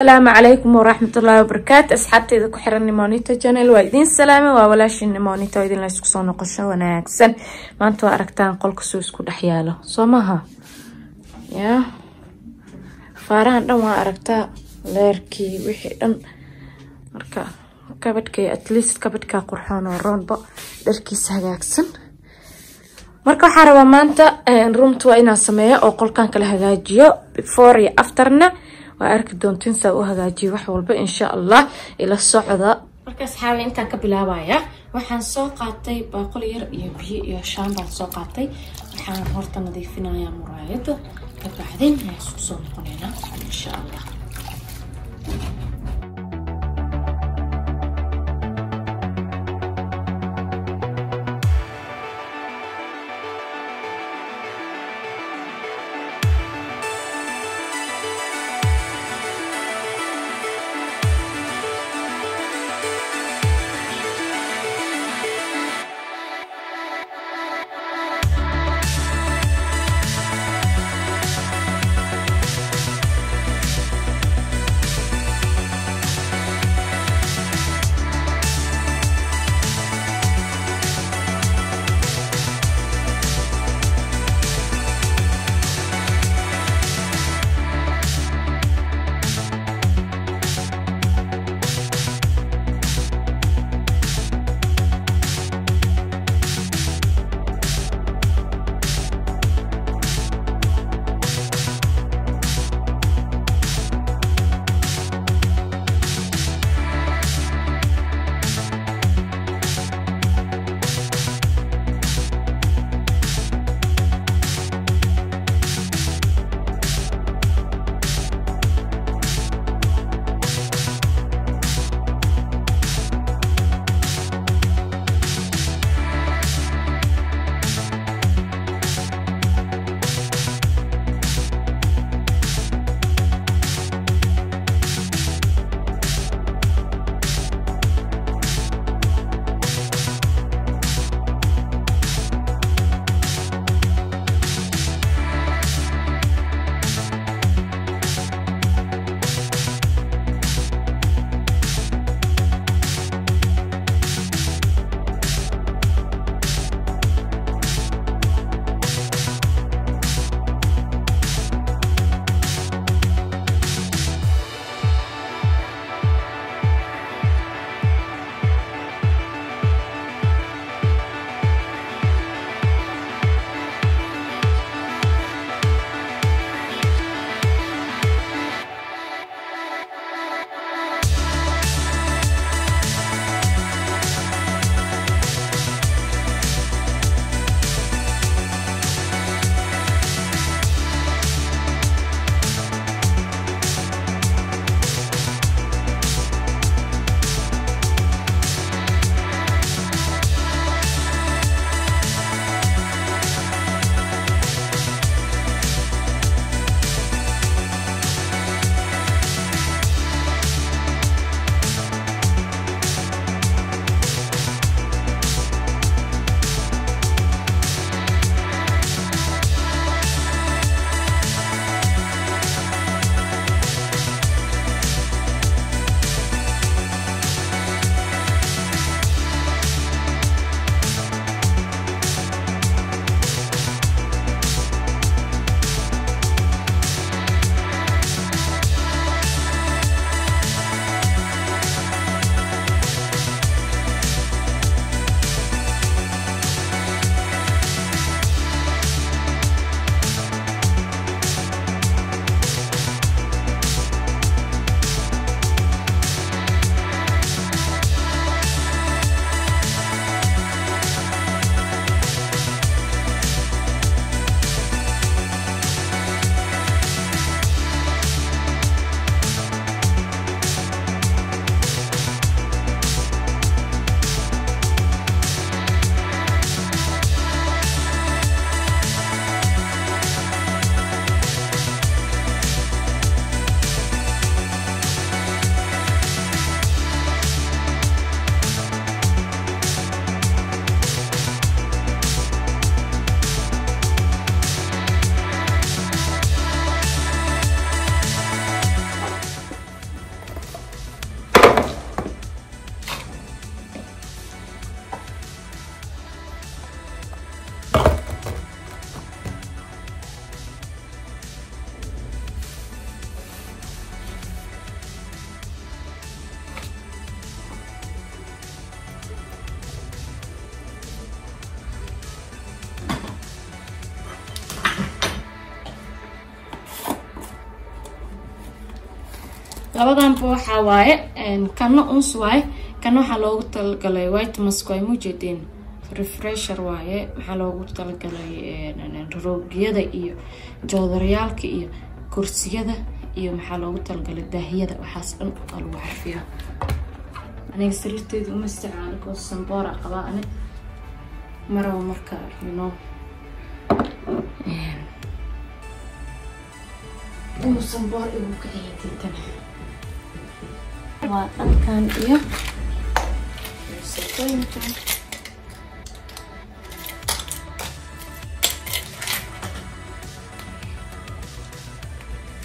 السلام عليكم ورحمة الله وبركاته. أصحابتي إذا كحرني مونيتا channel وايدين سلامة وولاشين مونيتا وايدين لا يسكسون نقشة وناكسن ما أنتوا أركتان قولك سويس كل حياله صمها يا فاران لما أركتا ليركي وحي أركا كبدكي أتليست كبدكا قرحان ورون با ليركي سهاكسن marka waxa rabaa maanta roomtu waa inaan sameeyo oo qolkan kala hagaajiyo before iyo afterna waa arki doontiin saa u hagaajiyo wax walba insha Allah ila socda marka asxaabi intaan ka bilaabaya waxaan soo qaatay baaqul yar iyo biyo iyo shaambal soo qaatay waxaan horta nadiifinayaa muraayada ka bacdin isku soo noqonayna insha Allah labadan waxa waaye kana uns waaye kana waxa loogu talagalay white mask ay muujideen refresher waaye waxa loogu talagalay roogiyada iyo joodaryaalka iyo kursiyada iyo waxa loogu talagalay daahiyada waxaas dhan lagu xarfiyaa aniga sariirteedu uma isticmaalo ko sambora qaba ani maraw marka sambor igu kiciitan waa dhankan iyo setoyinka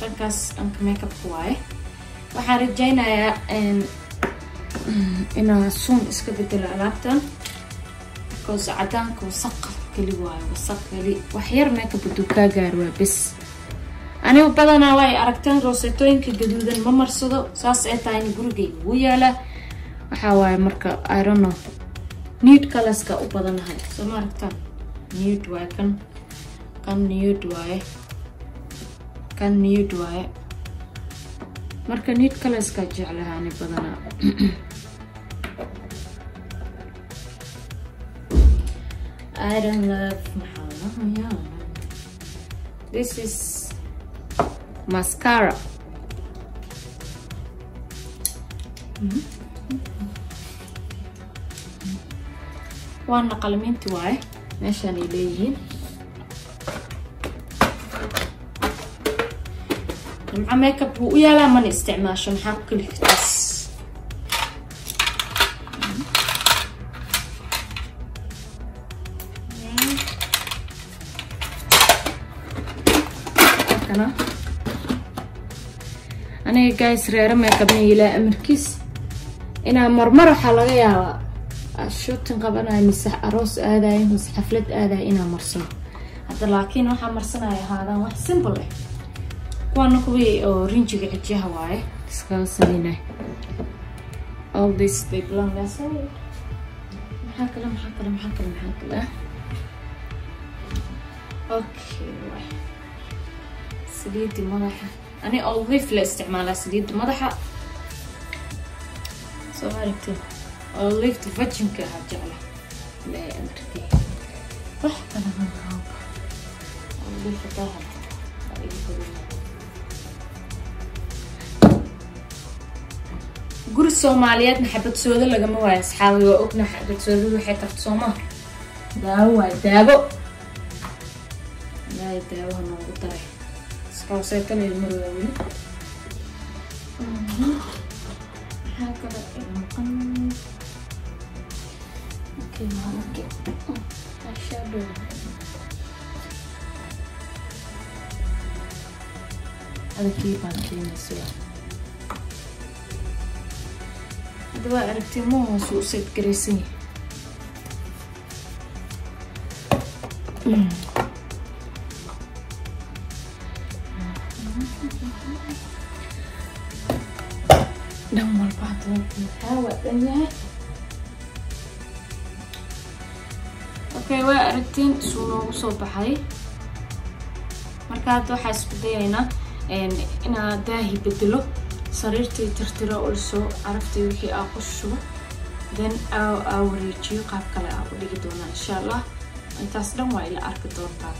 dhankaas dhanka makeup waaye waxaan rajaynayaa inaa suun iska bedelo alaabtan because cadaanka wasaq kali waaye wasaq kali wax yar makeup haduu kaa gaar waa bes aniga badanaa way aragtaan rosetooyinka gaduudan ma marsado saas ay tahay gurigeyga wuu yaala waxa waaye marka I don't know nude colorska u badanahay soo ma aragtaan nude waaye kan nude waaye kan nude waaye marka nude colorska jeclahay ani badanaa I don't love mahalla. This is mascara. وانا قلمينتي واي ماشان يليهين مع ميك اب ويا ما نستعملش نحط كل كتاس أنا جايز ريرة ميك اب إلى أمركز إنا مرمرة حلقة الشوتن قبلنا مسح أروس هذا مسح حفلة هذا إنا مرسم هذا لكن وح مرسنا هذا وح سيمبل وأنا كوي رينجي عجيها هواي سكاسينه all this they belong that's it محاكلة أوكي سليد مضحة أنا أضيف لاستعمال سليد مضحة صغيرتي أضيف تفجم كهرجعله لا أمرتي رح أنا من هاب أضيف طاهر قول الصوماليات نحب تسوي ذا لقى مواي أصحابي وأكنا حب تسوي ذا وحيد تصومه داو دابو لا داو هنا وطرح روسيتا للمروي هكذا المقن اوكي هذا الشادو هذا كيف عندي نسوي هذا عرفتي مو سوسيت كريسي دمر بعض الهواء دنيا اوكي وارتين سو صباحي markaad waxa isku dayayna ina daahi bedelo sariirtii tirtiro oo soo aragtay wixii aan ku shubo then aa wareejiyo qaab kale aan u dhigi doona insha Allah intaas dhan waa ila arki doontaa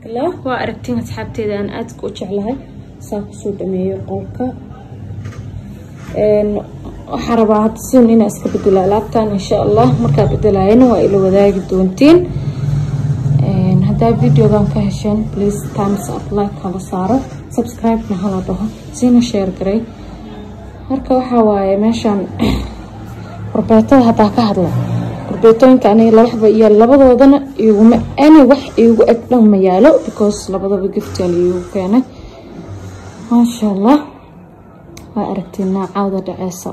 الله وأركتين أصحابتي أنا أذكر شغلها ساقصود أمي قولك حربها تصير إن أسكب الدلالاتان إن شاء الله مركب الدلالين وإلى وذاك الدونتين هذا فيديو كان كهشان بليز thumbs up like هذا صاره سبسكرايب نهلا بها زين شير قري هركا وحواي ماشان ربيتها هذا كهذا ربيتين كأني لحظة إياه لبضودنا يوم أنا وح يو أكلهم مياله because لبضو بقفت يو كأنه ما شاء الله وأركتنا عودة عيسى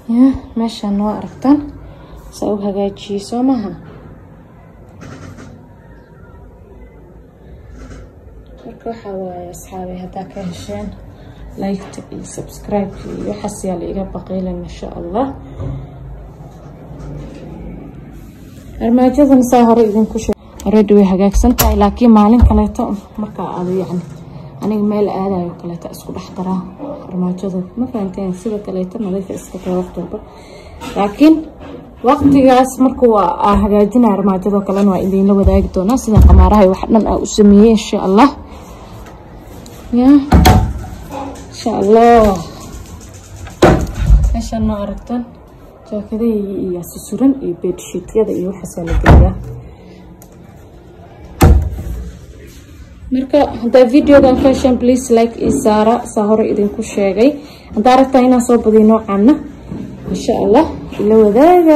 يا ماشي أنا وأركتن سأو هagajiyo سومها marka waxa waaye asxaabay hada ka hesheen like iyo subscribe iyo xasiya liiga baqaylan insha Allah armaajadan saa hore idinku sheegay already way hagaagsan tahay laakiin maalin kaleeto marka aad yani aniga meel aadayo kaleeto isku dhex daraa armaajada ma fahanteen sida kaleeto nadiif iska taawaftoba laakiin waqtigaas markuu hagaajina armaajada kalena waa idin la wadaagi doonaa sida qamaaraha wax dhan u sameeyay insha Allah ya insha Allah عشان ما أردتن جاكدي يسسرن يبيدشيت يدا يوحى سالجيا مركا هذا فيديو كان كاشن بليز لايك إسارة سهر إذن كل شيء هذا رتينا صوب ذي نوع عنا إن شاء الله إلا وذاك